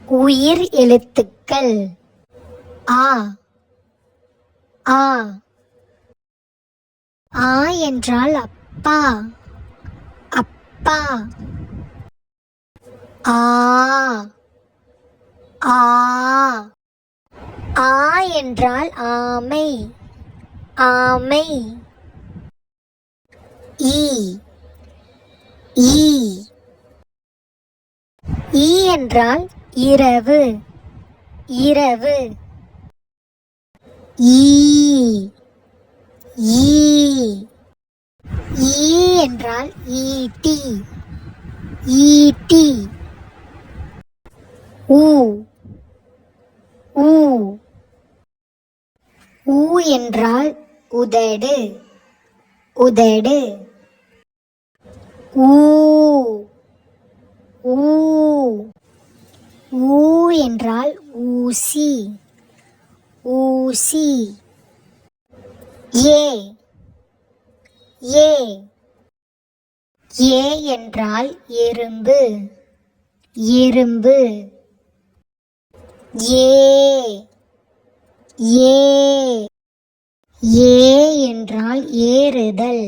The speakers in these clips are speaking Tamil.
உயிர் எழுத்துக்கள் ஆ ஆ. ஆ என்றால் அப்பா அப்பா. ஆ ஆ. ஆ என்றால் ஆமை ஆமை. ஈ ஈ. ஈ என்றால் இரவு இரவு. ஈ ஈ. ஈ என்றால் ஈட்டி ஈட்டி. ஊ ஊ. ஊ என்றால் உதடு உதடு. ஊ ஊ. ஊ என்றால் ஊசி ஊசி. ஏ ஏ. ஏ என்றால் எறும்பு எறும்பு. ஏ ஏ. ஏ என்றால் ஏறுதல்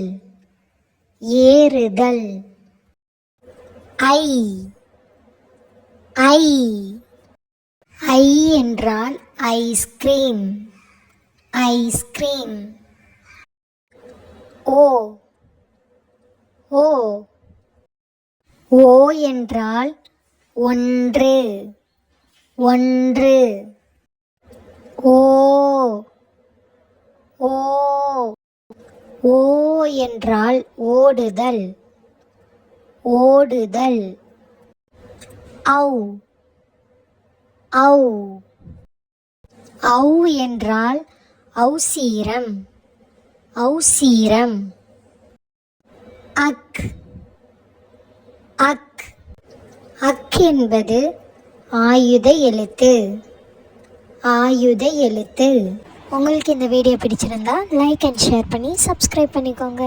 ஏறுதல். ஐ ஐ. ஐ என்றால் ஐஸ்கிரீம் ஐஸ்கிரீம். ஓ ஓ. ஓ என்றால் ஒன்று ஒன்று. ஓ ஓ. ஓ என்றால் ஓடுதல் ஓடுதல். ஔ ஔ. ஔ என்றால் ஔசீரம் ஔசீரம். அக் அக். அக் என்பது ஆயுத எழுத்து ஆயுத எழுத்து. உங்களுக்கு இந்த வீடியோ பிடிச்சிருந்தா லைக் அண்ட் ஷேர் பண்ணி சப்ஸ்கிரைப் பண்ணிக்கோங்க.